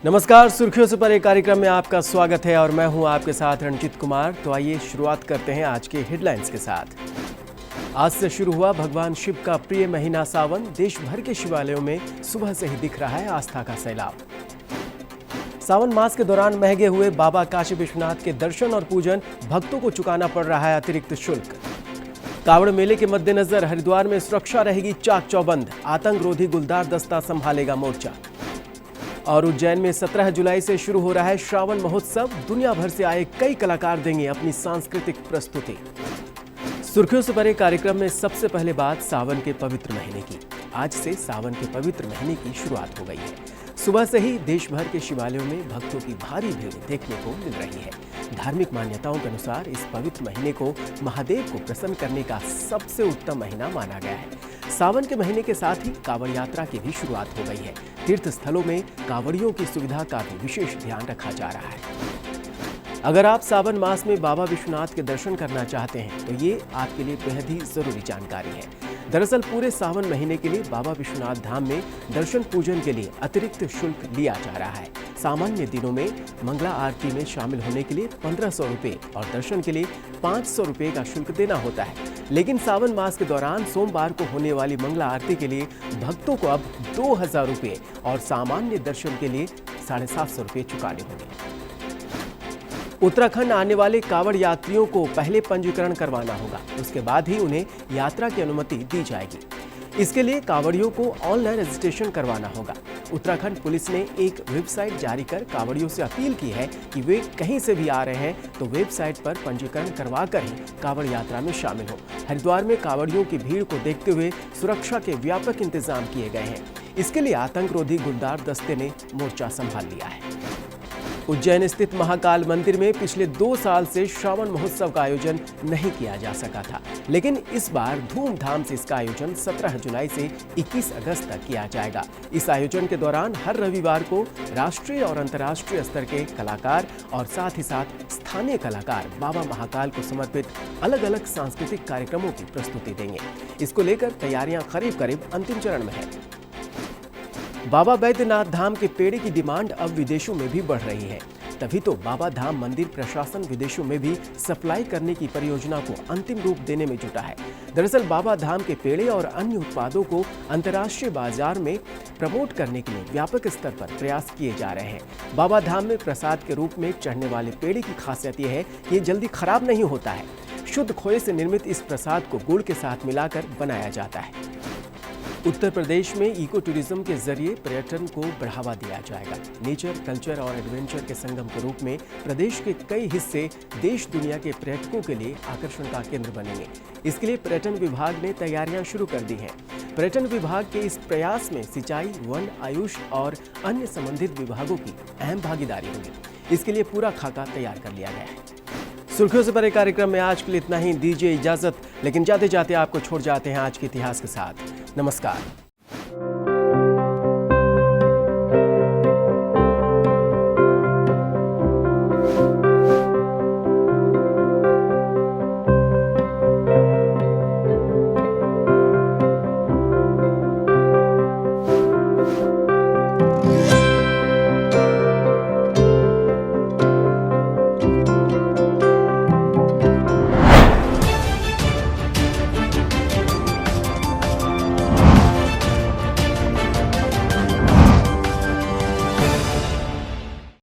नमस्कार, सुर्खियों से परे कार्यक्रम में आपका स्वागत है और मैं हूं आपके साथ रणजीत कुमार। तो आइए शुरुआत करते हैं आज के हेडलाइंस के साथ। आज से शुरू हुआ भगवान शिव का प्रिय महीना सावन। देश भर के शिवालयों में सुबह से ही दिख रहा है आस्था का सैलाब। सावन मास के दौरान महंगे हुए बाबा काशी विश्वनाथ के दर्शन और पूजन, भक्तों को चुकाना पड़ रहा है अतिरिक्त शुल्क। कावड़ मेले के मद्देनजर हरिद्वार में सुरक्षा रहेगी चाक चौबंद। आतंकरोधी गुलदार दस्ता संभालेगा मोर्चा। और उज्जैन में 17 जुलाई से शुरू हो रहा है श्रावण महोत्सव। दुनिया भर से आए कई कलाकार देंगे अपनी सांस्कृतिक प्रस्तुति। सुर्खियों से भरे कार्यक्रम में सबसे पहले बात सावन के पवित्र महीने की। आज से सावन के पवित्र महीने की शुरुआत हो गई है। सुबह से ही देश भर के शिवालयों में भक्तों की भारी भीड़ देखने को मिल रही है। धार्मिक मान्यताओं के अनुसार इस पवित्र महीने को महादेव को प्रसन्न करने का सबसे उत्तम महीना माना गया है। सावन के महीने के साथ ही कांवड़ यात्रा की भी शुरुआत हो गई है। तीर्थ स्थलों में कांवड़ियों की सुविधा का भी विशेष ध्यान रखा जा रहा है। अगर आप सावन मास में बाबा विश्वनाथ के दर्शन करना चाहते हैं तो ये आपके लिए बेहद ही जरूरी जानकारी है। दरअसल पूरे सावन महीने के लिए बाबा विश्वनाथ धाम में दर्शन पूजन के लिए अतिरिक्त शुल्क लिया जा रहा है। सामान्य दिनों में मंगला आरती में शामिल होने के लिए 1500 रुपये और दर्शन के लिए 500 रुपये का शुल्क देना होता है। लेकिन सावन मास के दौरान सोमवार को होने वाली मंगला आरती के लिए भक्तों को अब 2000 रुपये और सामान्य दर्शन के लिए 750 रुपये चुकाने होंगे। उत्तराखंड आने वाले कांवड़ यात्रियों को पहले पंजीकरण करवाना होगा, उसके बाद ही उन्हें यात्रा की अनुमति दी जाएगी। इसके लिए कांवड़ियों को ऑनलाइन रजिस्ट्रेशन करवाना होगा। उत्तराखंड पुलिस ने एक वेबसाइट जारी कर कांवड़ियों से अपील की है कि वे कहीं से भी आ रहे हैं तो वेबसाइट पर पंजीकरण करवाकर ही कांवड़ यात्रा में शामिल हो। हरिद्वार में कांवड़ियों की भीड़ को देखते हुए सुरक्षा के व्यापक इंतजाम किए गए हैं। इसके लिए आतंकरोधी गुलदार दस्ते ने मोर्चा संभाल लिया है। उज्जैन स्थित महाकाल मंदिर में पिछले 2 साल से श्रावण महोत्सव का आयोजन नहीं किया जा सका था, लेकिन इस बार धूमधाम से इसका आयोजन 17 जुलाई से 21 अगस्त तक किया जाएगा। इस आयोजन के दौरान हर रविवार को राष्ट्रीय और अंतर्राष्ट्रीय स्तर के कलाकार और साथ ही साथ स्थानीय कलाकार बाबा महाकाल को समर्पित अलग अलग सांस्कृतिक कार्यक्रमों की प्रस्तुति देंगे। इसको लेकर तैयारियां करीब अंतिम चरण में है। बाबा बैद्यनाथ धाम के पेड़े की डिमांड अब विदेशों में भी बढ़ रही है। तभी तो बाबा धाम मंदिर प्रशासन विदेशों में भी सप्लाई करने की परियोजना को अंतिम रूप देने में जुटा है। दरअसल बाबा धाम के पेड़े और अन्य उत्पादों को अंतर्राष्ट्रीय बाजार में प्रमोट करने के लिए व्यापक स्तर पर प्रयास किए जा रहे हैं। बाबा धाम में प्रसाद के रूप में चढ़ने वाले पेड़े की खासियत यह है कि ये जल्दी खराब नहीं होता है। शुद्ध खोए से निर्मित इस प्रसाद को गुड़ के साथ मिलाकर बनाया जाता है। उत्तर प्रदेश में इको टूरिज्म के जरिए पर्यटन को बढ़ावा दिया जाएगा। नेचर, कल्चर और एडवेंचर के संगम के रूप में प्रदेश के कई हिस्से देश दुनिया के पर्यटकों के लिए आकर्षण का केंद्र बनेंगे। इसके लिए पर्यटन विभाग ने तैयारियां शुरू कर दी हैं। पर्यटन विभाग के इस प्रयास में सिंचाई, वन, आयुष और अन्य संबंधित विभागों की अहम भागीदारी होगी। इसके लिए पूरा खाका तैयार कर लिया गया है। सुर्खियों से भरे कार्यक्रम में आज के लिए इतना ही। दीजिए इजाजत, लेकिन जाते जाते आपको छोड़ जाते हैं आज के इतिहास के साथ। नमस्कार।